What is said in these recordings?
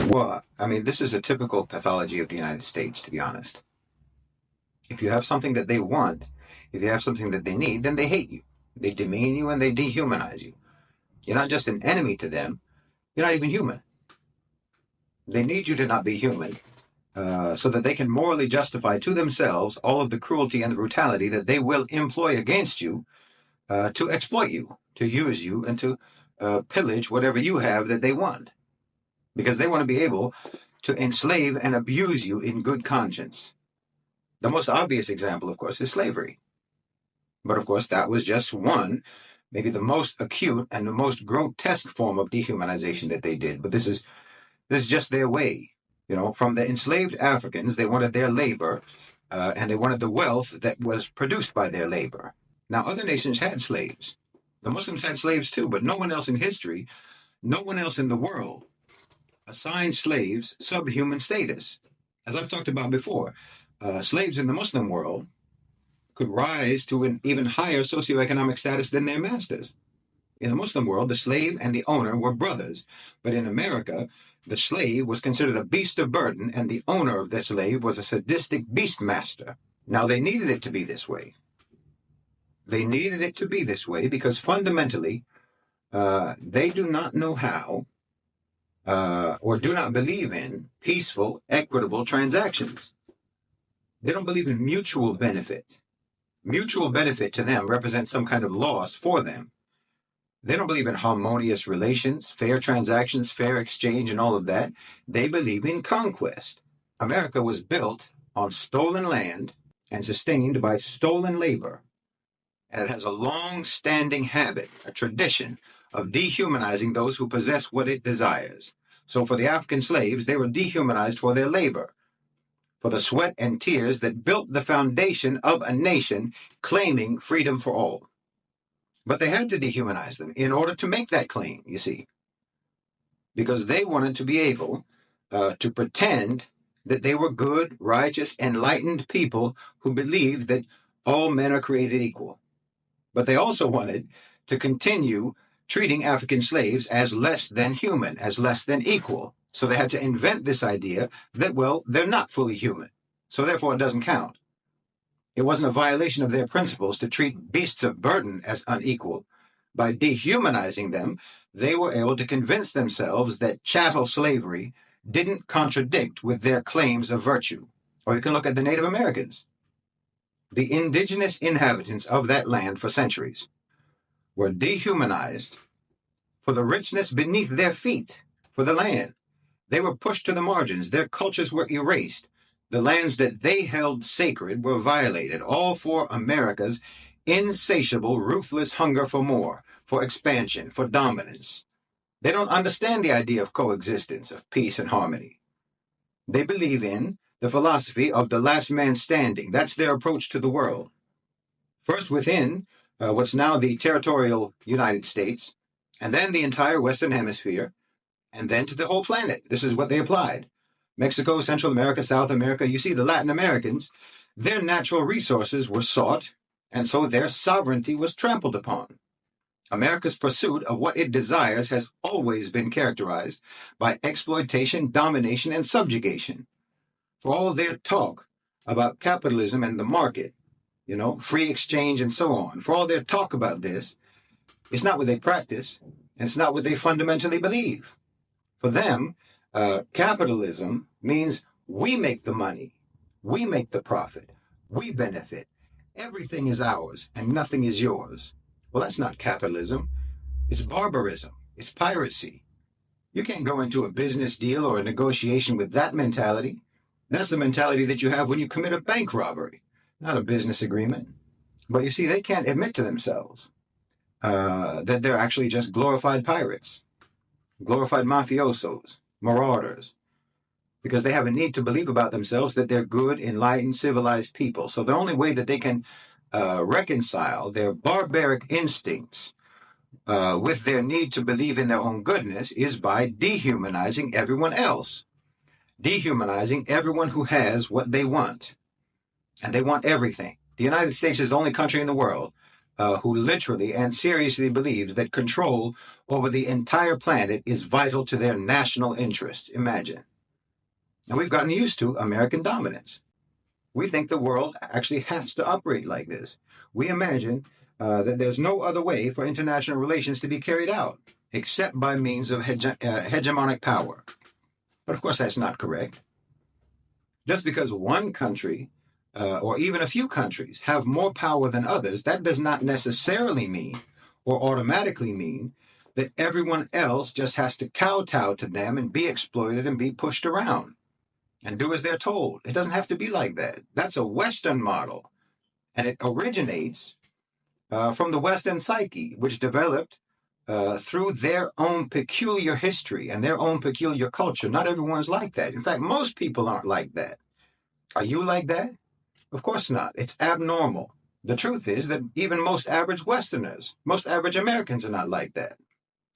Well, I mean, this is a typical pathology of the United States, to be honest. If you have something that they want, if you have something that they need, then they hate you. They demean you and they dehumanize you. You're not just an enemy to them, you're not even human. They need you to not be human so that they can morally justify to themselves all of the cruelty and the brutality that they will employ against you to exploit you, to use you, and to pillage whatever you have that they want. Because they want to be able to enslave and abuse you in good conscience. The most obvious example, of course, is slavery. But of course, that was just one, maybe the most acute and the most grotesque form of dehumanization that they did. But this is just their way. You know, from the enslaved Africans, they wanted their labor, and they wanted the wealth that was produced by their labor. Now, other nations had slaves. The Muslims had slaves too, but no one else in history, no one else in the world assigned slaves subhuman status. As I've talked about before, slaves in the Muslim world could rise to an even higher socioeconomic status than their masters. In the Muslim world, the slave and the owner were brothers, but in America, the slave was considered a beast of burden, and the owner of the slave was a sadistic beast master. Now, they needed it to be this way. They needed it to be this way because fundamentally, they do not know how or do not believe in peaceful, equitable transactions. They don't believe in mutual benefit. Mutual benefit to them represents some kind of loss for them. They don't believe in harmonious relations, fair transactions, fair exchange, and all of that. They believe in conquest. America was built on stolen land and sustained by stolen labor. And it has a long-standing habit, a tradition of dehumanizing those who possess what it desires. So for the African slaves, they were dehumanized for their labor, for the sweat and tears that built the foundation of a nation claiming freedom for all. But they had to dehumanize them in order to make that claim, you see, because they wanted to be able to pretend that they were good, righteous, enlightened people who believed that all men are created equal. But they also wanted to continue treating African slaves as less than human, as less than equal. So they had to invent this idea that, well, they're not fully human, so therefore it doesn't count. It wasn't a violation of their principles to treat beasts of burden as unequal. By dehumanizing them, they were able to convince themselves that chattel slavery didn't contradict with their claims of virtue. Or you can look at the Native Americans. The indigenous inhabitants of that land for centuries were dehumanized for the richness beneath their feet, for the land. They were pushed to the margins. Their cultures were erased. The lands that they held sacred were violated, all for America's insatiable, ruthless hunger for more, for expansion, for dominance. They don't understand the idea of coexistence, of peace and harmony. They believe in the philosophy of the last man standing. That's their approach to the world. First within what's now the territorial United States, and then the entire Western Hemisphere, and then to the whole planet. This is what they applied. Mexico, Central America, South America, you see the Latin Americans, their natural resources were sought, and so their sovereignty was trampled upon. America's pursuit of what it desires has always been characterized by exploitation, domination, and subjugation. For all their talk about capitalism and the market, you know, free exchange and so on, for all their talk about this, it's not what they practice, and it's not what they fundamentally believe. For them, capitalism means we make the money, we make the profit, we benefit. Everything is ours and nothing is yours. Well, that's not capitalism. It's barbarism. It's piracy. You can't go into a business deal or a negotiation with that mentality. That's the mentality that you have when you commit a bank robbery, not a business agreement. But you see, they can't admit to themselves that they're actually just glorified pirates, glorified mafiosos, marauders, because they have a need to believe about themselves that they're good, enlightened, civilized people. So the only way that they can reconcile their barbaric instincts with their need to believe in their own goodness is by dehumanizing everyone else, dehumanizing everyone who has what they want. And they want everything. The United States is the only country in the world who literally and seriously believes that control over the entire planet is vital to their national interests. Imagine. And we've gotten used to American dominance. We think the world actually has to operate like this. We imagine that there's no other way for international relations to be carried out except by means of hegemonic power. But of course, that's not correct. Just because one country or even a few countries have more power than others, that does not necessarily mean or automatically mean that everyone else just has to kowtow to them and be exploited and be pushed around and do as they're told. It doesn't have to be like that. That's a Western model, and it originates from the Western psyche, which developed through their own peculiar history and their own peculiar culture. Not everyone's like that. In fact, most people aren't like that. Are you like that? Of course not. It's abnormal. The truth is that even most average Westerners, most average Americans are not like that.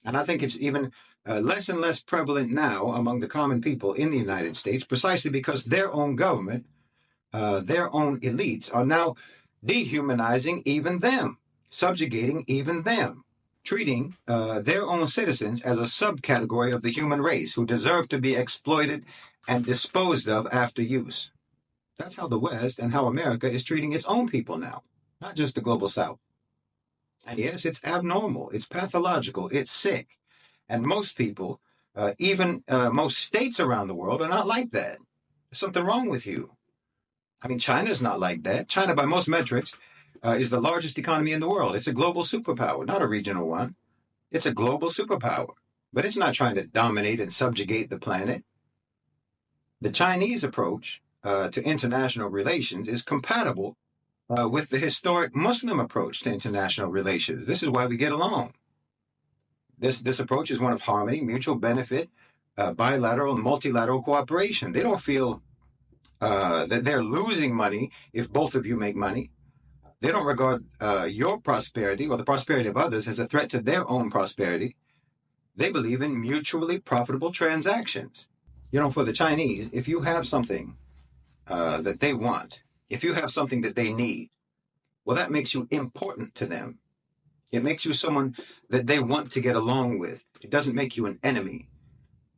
And I think it's even less and less prevalent now among the common people in the United States, precisely because their own government, their own elites are now dehumanizing even them, subjugating even them, treating their own citizens as a subcategory of the human race who deserve to be exploited and disposed of after use. That's how the West and how America is treating its own people now, not just the global South. And yes, it's abnormal, it's pathological, it's sick. And most people, even most states around the world, are not like that. There's something wrong with you. I mean, China's not like that. China, by most metrics, is the largest economy in the world. It's a global superpower, not a regional one. It's a global superpower. But it's not trying to dominate and subjugate the planet. The Chinese approach to international relations is compatible with the historic Muslim approach to international relations. This is why we get along. This approach is one of harmony, mutual benefit, bilateral and multilateral cooperation. They don't feel that they're losing money if both of you make money. They don't regard your prosperity or the prosperity of others as a threat to their own prosperity. They believe in mutually profitable transactions. You know, for the Chinese, if you have something that they want, if you have something that they need, well, that makes you important to them. It makes you someone that they want to get along with. It doesn't make you an enemy.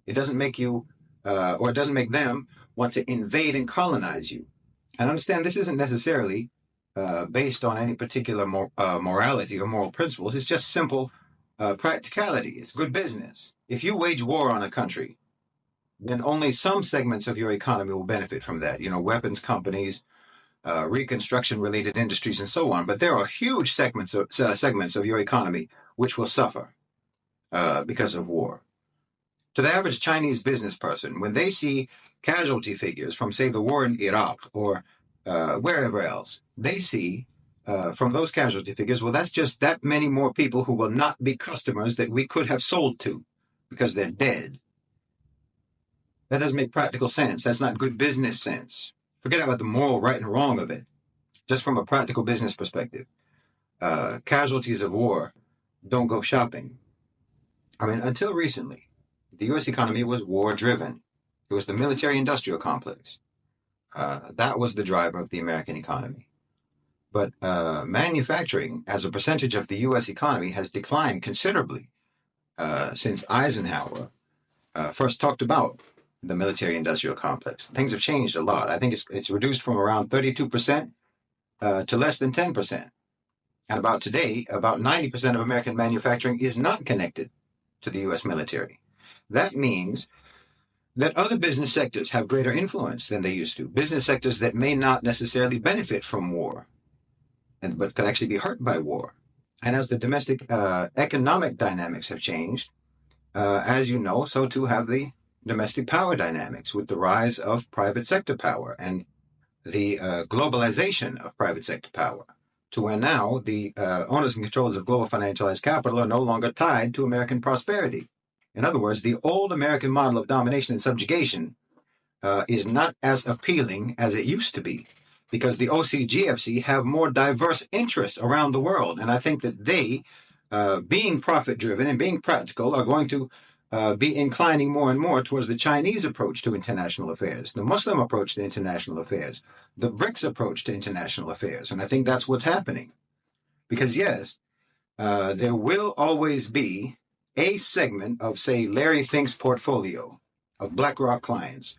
It doesn't make you, or it doesn't make them want to invade and colonize you. And understand this isn't necessarily based on any particular morality or moral principles. It's just simple practicality. It's good business. If you wage war on a country, then only some segments of your economy will benefit from that. You know, weapons companies, reconstruction-related industries, and so on. But there are huge segments of your economy which will suffer because of war. To the average Chinese business person, when they see casualty figures from, say, the war in Iraq or wherever else, they see from those casualty figures, well, that's just that many more people who will not be customers that we could have sold to because they're dead. That doesn't make practical sense. That's not good business sense. Forget about the moral right and wrong of it. Just from a practical business perspective, casualties of war don't go shopping. I mean, until recently, the U.S. economy was war-driven. It was the military-industrial complex. That was the driver of the American economy. But manufacturing as a percentage of the U.S. economy has declined considerably since Eisenhower first talked about the military-industrial complex. Things have changed a lot. I think it's reduced from around 32% to less than 10%. And about today, about 90% of American manufacturing is not connected to the U.S. military. That means that other business sectors have greater influence than they used to. Business sectors that may not necessarily benefit from war, but could actually be hurt by war. And as the domestic economic dynamics have changed, as you know, so too have the domestic power dynamics with the rise of private sector power and the globalization of private sector power, to where now the owners and controllers of global financialized capital are no longer tied to American prosperity. In other words, the old American model of domination and subjugation is not as appealing as it used to be, because the OCGFC have more diverse interests around the world. And I think that they, being profit-driven and being practical, are going to be inclining more and more towards the Chinese approach to international affairs, the Muslim approach to international affairs, the BRICS approach to international affairs. And I think that's what's happening. Because yes, there will always be a segment of, say, Larry Fink's portfolio of BlackRock clients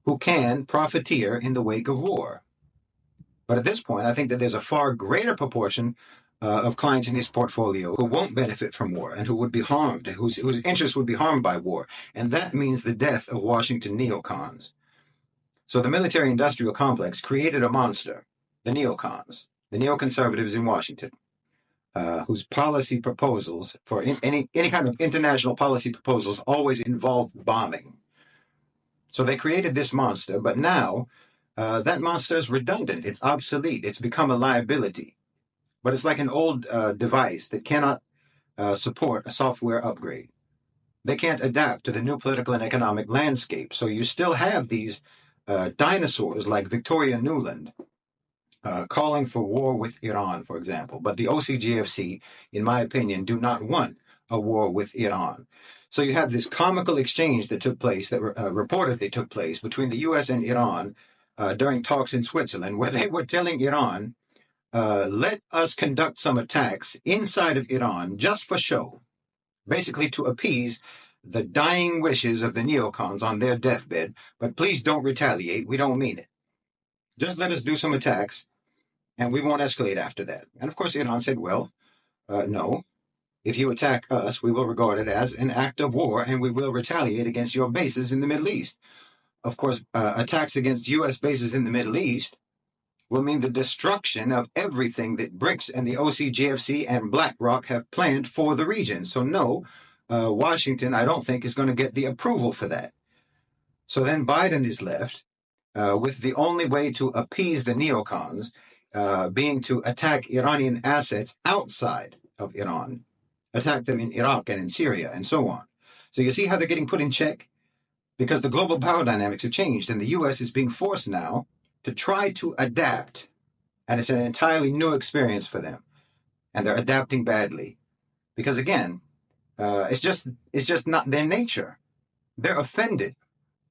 who can profiteer in the wake of war. But at this point, I think that there's a far greater proportion of clients in his portfolio who won't benefit from war and who would be harmed, whose interests would be harmed by war. And that means the death of Washington neocons. So the military-industrial complex created a monster, the neocons, the neoconservatives in Washington, whose policy proposals for any kind of international policy proposals always involve bombing. So they created this monster, but now that monster is redundant. It's obsolete. It's become a liability. But it's like an old device that cannot support a software upgrade. They can't adapt to the new political and economic landscape. So you still have these dinosaurs like Victoria Nuland calling for war with Iran, for example. But the OCGFC, in my opinion, do not want a war with Iran. So you have this comical exchange that took place, that reportedly took place between the U.S. and Iran during talks in Switzerland, where they were telling Iran, let us conduct some attacks inside of Iran just for show, basically to appease the dying wishes of the neocons on their deathbed. But please don't retaliate. We don't mean it. Just let us do some attacks, and we won't escalate after that. And of course, Iran said, well, no. If you attack us, we will regard it as an act of war, and we will retaliate against your bases in the Middle East. Of course, attacks against U.S. bases in the Middle East will mean the destruction of everything that BRICS and the OCGFC and BlackRock have planned for the region. So no, Washington, I don't think, is going to get the approval for that. So then Biden is left with the only way to appease the neocons being to attack Iranian assets outside of Iran, attack them in Iraq and in Syria and so on. So you see how they're getting put in check? Because the global power dynamics have changed, and the U.S. is being forced now to try to adapt. And it's an entirely new experience for them. And they're adapting badly. Because again, it's just not their nature. They're offended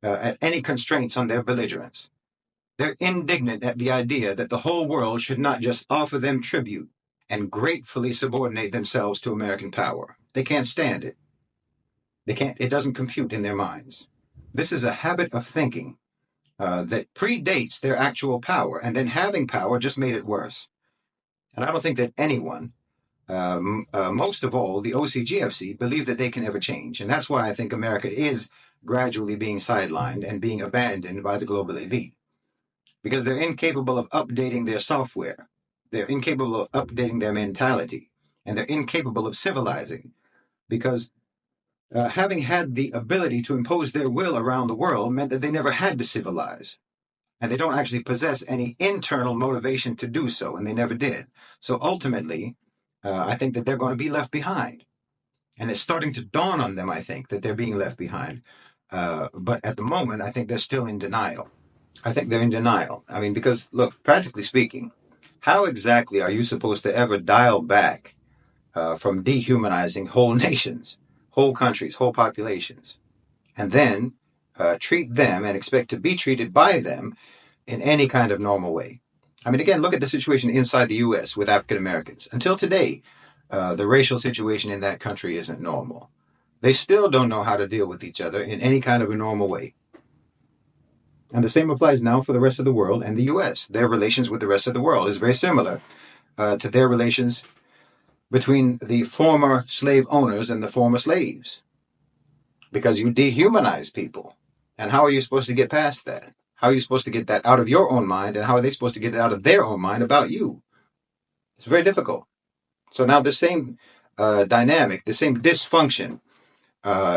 at any constraints on their belligerence. They're indignant at the idea that the whole world should not just offer them tribute and gratefully subordinate themselves to American power. They can't stand it. It doesn't compute in their minds. This is a habit of thinking that predates their actual power, and then having power just made it worse. And I don't think that anyone, most of all the OCGFC, believe that they can ever change. And that's why I think America is gradually being sidelined and being abandoned by the global elite. Because they're incapable of updating their software. They're incapable of updating their mentality. And they're incapable of civilizing. Because having had the ability to impose their will around the world meant that they never had to civilize. And they don't actually possess any internal motivation to do so, and they never did. So ultimately, I think that they're going to be left behind. And it's starting to dawn on them, I think, that they're being left behind. But at the moment, I think they're still in denial. I think they're in denial. I mean, because, look, practically speaking, how exactly are you supposed to ever dial back from dehumanizing whole nations, whole countries, whole populations, and then treat them and expect to be treated by them in any kind of normal way? I mean, again, look at the situation inside the U.S. with African Americans. Until today, the racial situation in that country isn't normal. They still don't know how to deal with each other in any kind of a normal way. And the same applies now for the rest of the world and the U.S. Their relations with the rest of the world is very similar to their relations between the former slave owners and the former slaves. Because you dehumanize people. And how are you supposed to get past that? How are you supposed to get that out of your own mind? And how are they supposed to get it out of their own mind about you? It's very difficult. So now the same dynamic, the same dysfunction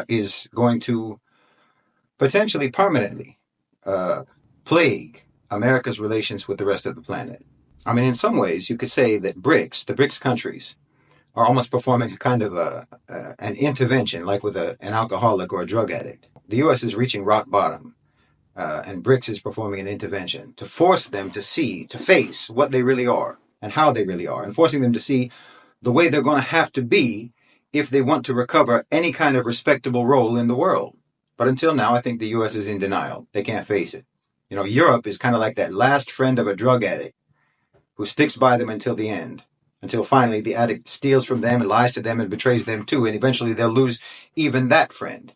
is going to potentially permanently plague America's relations with the rest of the planet. I mean, in some ways, you could say that BRICS, the BRICS countries, are almost performing a kind of an intervention, like with an alcoholic or a drug addict. The U.S. is reaching rock bottom, and BRICS is performing an intervention to force them to see, to face what they really are and how they really are, and forcing them to see the way they're going to have to be if they want to recover any kind of respectable role in the world. But until now, I think the U.S. is in denial. They can't face it. You know, Europe is kind of like that last friend of a drug addict who sticks by them until the end. until finally the addict steals from them and lies to them and betrays them too, and eventually they'll lose even that friend.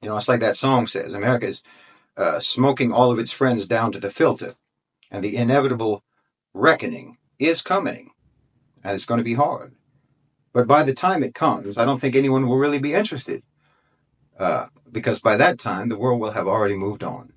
You know, it's like that song says, America is smoking all of its friends down to the filter, and the inevitable reckoning is coming, and it's going to be hard. But by the time it comes, I don't think anyone will really be interested, because by that time the world will have already moved on.